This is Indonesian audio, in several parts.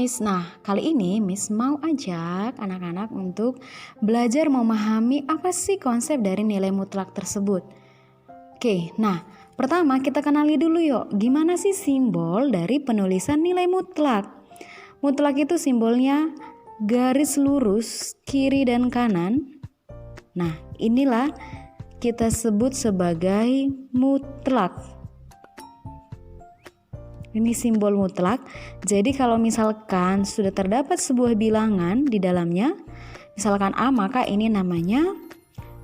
Miss. Nah, kali ini Miss mau ajak anak-anak untuk belajar memahami apa sih konsep dari nilai mutlak tersebut. Oke, nah pertama kita kenali dulu yuk, gimana sih simbol dari penulisan nilai mutlak. Mutlak itu simbolnya garis lurus kiri dan kanan. Nah, inilah kita sebut sebagai mutlak. Ini simbol mutlak. Jadi kalau misalkan sudah terdapat sebuah bilangan di dalamnya, misalkan A, maka ini namanya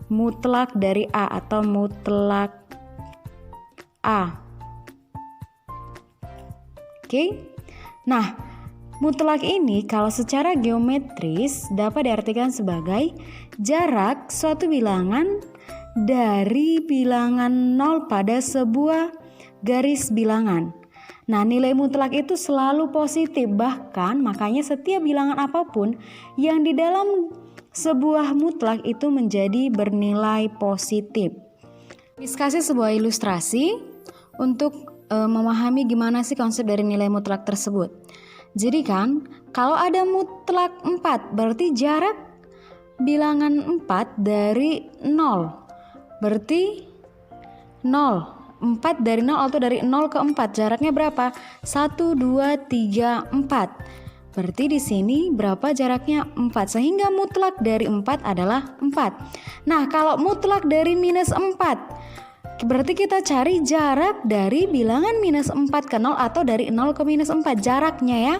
mutlak dari A atau mutlak A. Oke. Nah, mutlak ini kalau secara geometris dapat diartikan sebagai jarak suatu bilangan dari bilangan 0 pada sebuah garis bilangan. Nah, nilai mutlak itu selalu positif, bahkan makanya setiap bilangan apapun yang di dalam sebuah mutlak itu menjadi bernilai positif. Miss kasih sebuah ilustrasi untuk memahami gimana sih konsep dari nilai mutlak tersebut. Jadi kan, kalau ada mutlak 4, berarti jarak bilangan 4 dari 0. Berarti 0. 4 dari 0 atau dari 0 ke 4 jaraknya berapa? 1, 2, 3, 4. Berarti di sini berapa jaraknya? 4. Sehingga mutlak dari 4 adalah 4. Nah, kalau mutlak dari minus 4, berarti kita cari jarak dari bilangan minus 4 ke 0 atau dari 0 ke minus 4 jaraknya ya.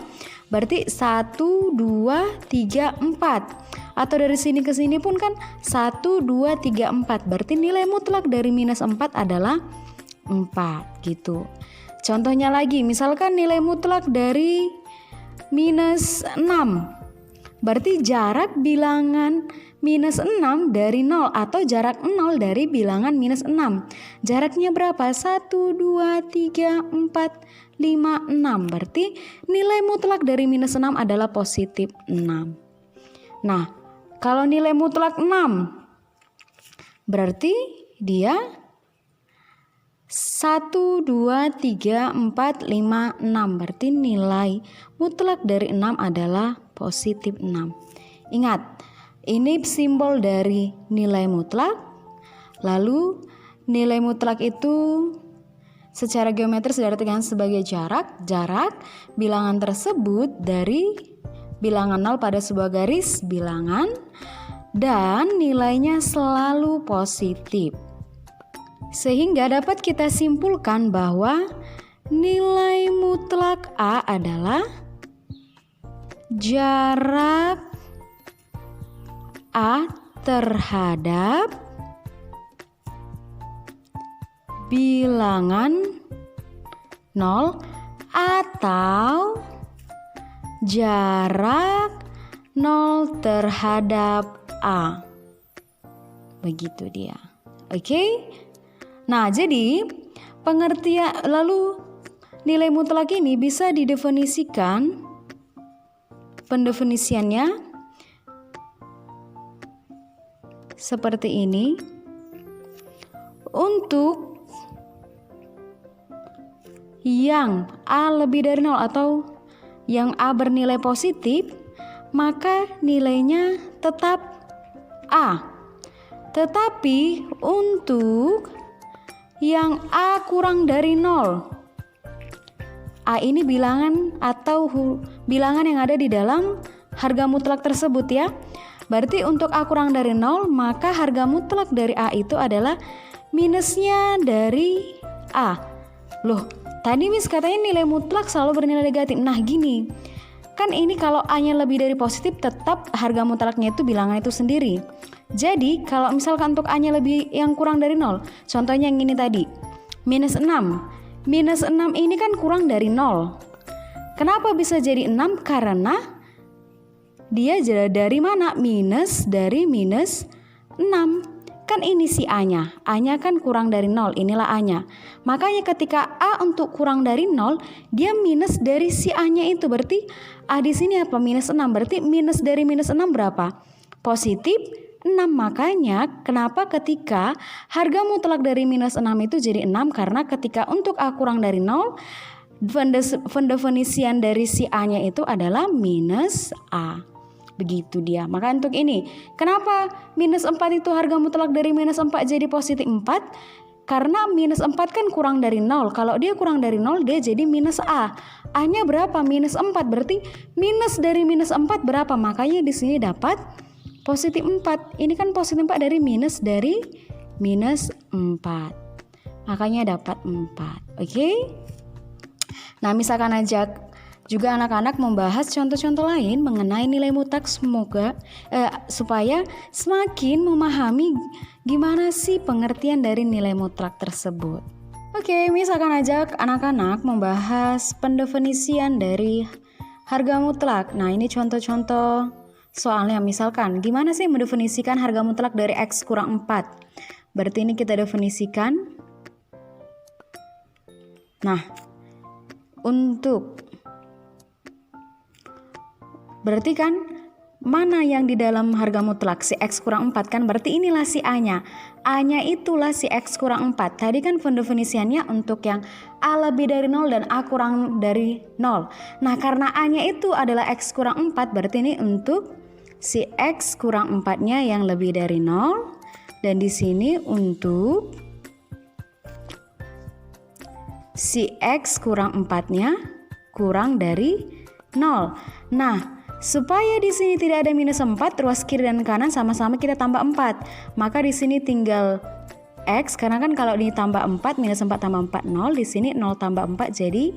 Berarti 1, 2, 3, 4. Atau dari sini ke sini pun kan 1, 2, 3, 4. Berarti nilai mutlak dari minus 4 adalah 4 gitu. Contohnya lagi, misalkan nilai mutlak dari minus 6. Berarti jarak bilangan minus 6 dari 0 atau jarak 0 dari bilangan minus 6. Jaraknya berapa? 1, 2, 3, 4, 5, 6. Berarti nilai mutlak dari minus 6 adalah positif 6. Nah, kalau nilai mutlak 6, berarti dia 1, 2, 3, 4, 5, 6. Berarti nilai mutlak dari 6 adalah positif 6. Ingat, ini simbol dari nilai mutlak. Lalu nilai mutlak itu secara geometris diartikan sebagai jarak bilangan tersebut dari bilangan 0 pada sebuah garis bilangan dan nilainya selalu positif. Sehingga dapat kita simpulkan bahwa nilai mutlak A adalah jarak A terhadap bilangan 0 atau jarak 0 terhadap A. Begitu dia. Oke? Nah, jadi pengertian lalu nilai mutlak ini bisa didefinisikan, pendefinisiannya seperti ini. Untuk yang A lebih dari 0 atau yang A bernilai positif, maka nilainya tetap A. Tetapi untuk yang A kurang dari 0, A ini bilangan atau bilangan yang ada di dalam harga mutlak tersebut ya. Berarti untuk A kurang dari 0, maka harga mutlak dari A itu adalah minusnya dari A. Loh, tadi Miss katanya nilai mutlak selalu bernilai negatif. Nah gini, kan ini kalau A-nya lebih dari positif, tetap harga mutlaknya itu bilangan itu sendiri. Jadi kalau misalkan untuk A-nya lebih yang kurang dari 0, contohnya yang ini tadi, minus 6. Minus 6 ini kan kurang dari 0. Kenapa bisa jadi 6? Karena dia dari mana? Minus dari minus 6. Kan ini si A-nya. A-nya kan kurang dari 0, inilah A-nya. Makanya ketika A untuk kurang dari 0, dia minus dari si A-nya itu. Berarti A di sini apa? Minus 6. Berarti minus dari minus 6 berapa? Positif 6. Makanya kenapa ketika harga mutlak dari minus 6 itu jadi 6, karena ketika untuk A kurang dari 0, pendefinisian dari si A-nya itu adalah minus A. Begitu dia. Maka untuk ini, kenapa minus 4 itu harga mutlak dari minus 4 jadi positif 4? Karena minus 4 kan kurang dari 0. Kalau dia kurang dari 0, dia jadi minus A. A-nya berapa? Minus 4. Berarti minus dari minus 4 berapa? Makanya di sini dapat positif 4. Ini kan positif 4 dari minus minus 4. Makanya dapat 4. Oke? Nah, misalkan aja juga anak-anak membahas contoh-contoh lain mengenai nilai mutlak supaya semakin memahami gimana sih pengertian dari nilai mutlak tersebut. Oke, misalkan aja anak-anak membahas pendefinisian dari harga mutlak. Nah, ini contoh-contoh soalnya. Misalkan, gimana sih mendefinisikan harga mutlak dari X kurang 4? Berarti ini kita definisikan. Nah, berarti kan mana yang di dalam harga mutlak? Si X kurang 4 kan, berarti inilah si A-nya. A-nya itulah si X kurang 4. Tadi kan pendefinisiannya untuk yang A lebih dari 0 dan A kurang dari 0. Nah, karena A-nya itu adalah X kurang 4, berarti ini untuk si X kurang 4-nya yang lebih dari 0. Dan di sini untuk si X kurang 4-nya kurang dari 0. Nah, supaya di sini tidak ada minus 4, ruas kiri dan kanan sama-sama kita tambah 4. Maka di sini tinggal X, karena kan kalau ditambah 4, minus 4 tambah 4, 0. Di sini 0 tambah 4 jadi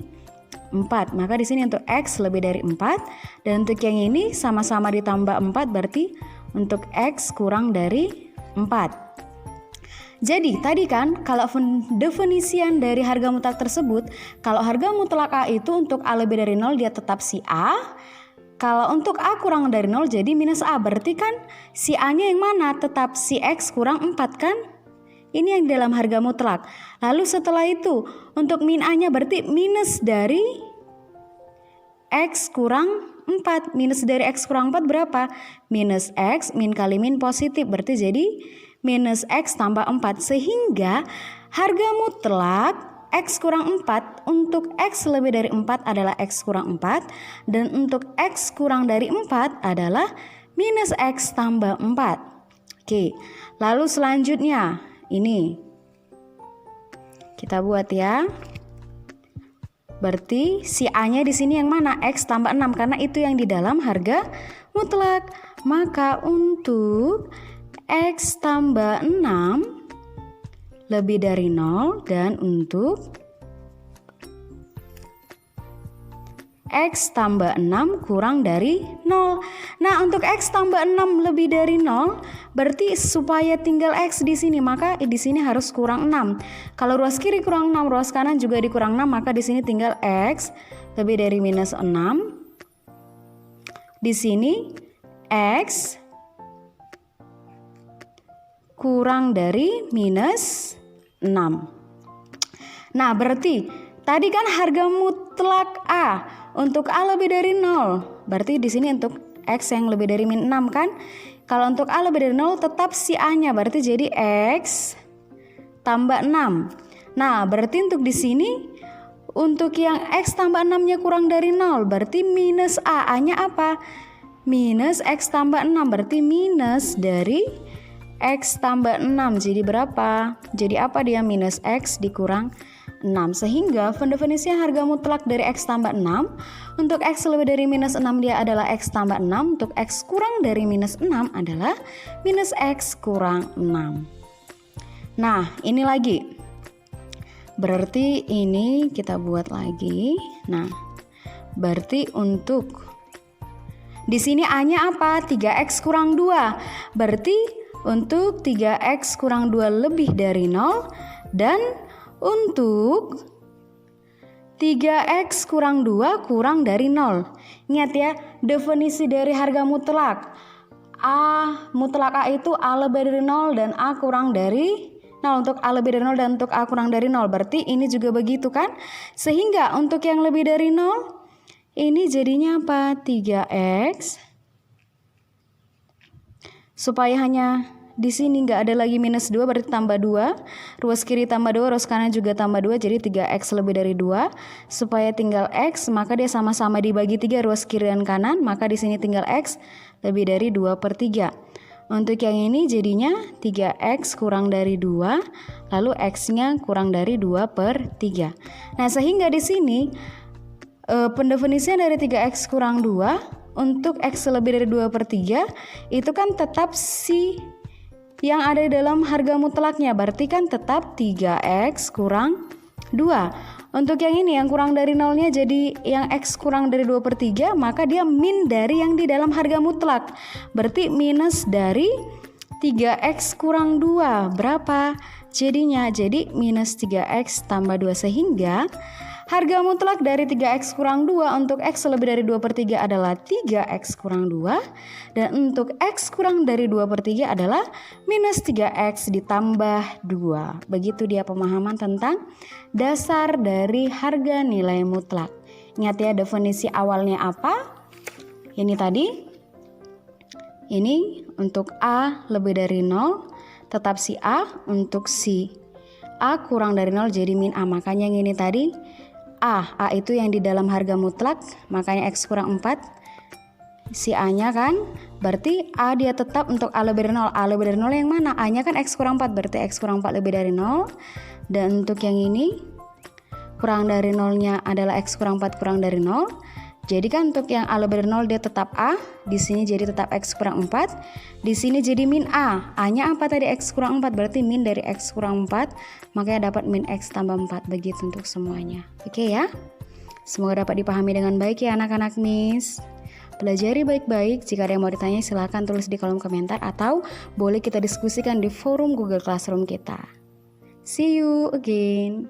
4. Maka di sini untuk X lebih dari 4. Dan untuk yang ini sama-sama ditambah 4, berarti untuk X kurang dari 4. Jadi tadi kan kalau definisian dari harga mutlak tersebut, kalau harga mutlak A itu untuk A lebih dari 0 dia tetap si A. Kalau untuk A kurang dari 0 jadi minus A. Berarti kan si A-nya yang mana? Tetap si X kurang 4 kan? Ini yang dalam harga mutlak. Lalu setelah itu untuk min A-nya berarti minus dari X kurang 4. Minus dari X kurang 4 berapa? Minus X, min kali min positif. Berarti jadi minus X tambah 4. Sehingga harga mutlak X kurang 4 untuk X lebih dari 4 adalah X kurang 4. Dan untuk X kurang dari 4 adalah minus X tambah 4. Oke, lalu selanjutnya ini kita buat ya. Berarti si A-nya di sini yang mana? X tambah 6 karena itu yang di dalam harga mutlak. Maka untuk X tambah 6 lebih dari 0 dan untuk X tambah 6 kurang dari 0. Nah, untuk X tambah 6 lebih dari 0 berarti supaya tinggal X di sini, maka di sini harus kurang 6. Kalau ruas kiri kurang 6, ruas kanan juga dikurang 6, maka di sini tinggal X lebih dari minus 6. Di sini X kurang dari minus 6. Nah, berarti tadi kan harga mutlak A untuk A lebih dari 0. Berarti di sini untuk X yang lebih dari min 6 kan? Kalau untuk A lebih dari 0 tetap si A-nya berarti jadi X tambah 6. Nah, berarti untuk di sini untuk yang X tambah 6-nya kurang dari 0 berarti minus A. A-nya apa? Minus X tambah 6 berarti minus dari X tambah 6 jadi berapa? Jadi apa dia? Minus X dikurang 6. Sehingga pendefinisian harga mutlak dari X tambah 6 untuk X lebih dari minus 6 dia adalah X tambah 6. Untuk X kurang dari minus 6 adalah minus X kurang 6. Nah, ini lagi. Berarti ini kita buat lagi. Nah, berarti untuk di sini A-nya apa? 3X kurang 2. Berarti untuk 3X kurang 2 lebih dari 0 dan untuk 3X kurang 2 kurang dari 0. Ingat ya, definisi dari harga mutlak. Mutlak A itu A lebih dari 0 dan A kurang dari 0. Untuk A lebih dari 0 dan untuk A kurang dari 0. Berarti ini juga begitu kan? Sehingga untuk yang lebih dari 0 ini jadinya apa? 3X supaya hanya Di sini nggak ada lagi minus 2 berarti tambah 2. Ruas kiri tambah 2, ruas kanan juga tambah 2, jadi 3x lebih dari 2. Supaya tinggal x, maka dia sama-sama dibagi 3 ruas kiri dan kanan, maka di sini tinggal x lebih dari 2/3. Untuk yang ini jadinya 3x kurang dari 2, lalu x-nya kurang dari 2/3. Nah, sehingga di sini pendefinisian dari 3x kurang 2 untuk x lebih dari 2/3 itu kan tetap si yang ada di dalam harga mutlaknya, berarti kan tetap 3x kurang 2. Untuk yang ini yang kurang dari nolnya jadi yang x kurang dari 2/3, maka dia min dari yang di dalam harga mutlak. Berarti minus dari 3x kurang 2 berapa? Jadinya jadi minus 3x tambah 2, sehingga harga mutlak dari 3x kurang 2 untuk x lebih dari 2/3 adalah 3x kurang 2. Dan untuk x kurang dari 2/3 adalah minus 3x ditambah 2. Begitu dia pemahaman tentang dasar dari harga nilai mutlak. Ingat ya definisi awalnya apa? Ini tadi. Ini untuk A lebih dari 0 tetap si A, untuk si A kurang dari 0 jadi min A. Makanya yang ini tadi A itu yang di dalam harga mutlak, makanya x kurang 4 si A-nya kan, berarti A dia tetap untuk A lebih dari 0. A lebih dari 0 yang mana? A-nya kan x kurang 4, berarti x kurang 4 lebih dari 0. Dan untuk yang ini kurang dari 0-nya adalah x kurang 4 kurang dari 0. Jadi kan untuk yang A lebih dari 0 dia tetap A, di sini jadi tetap x kurang 4. Di sini jadi min A. A-nya apa tadi? X kurang 4, berarti min dari x kurang 4, makanya dapat min x tambah 4. Begitu untuk semuanya. Oke ya. Semoga dapat dipahami dengan baik ya anak-anak Miss. Pelajari baik-baik. Jika ada yang mau ditanya silahkan tulis di kolom komentar atau boleh kita diskusikan di forum Google Classroom kita. See you again.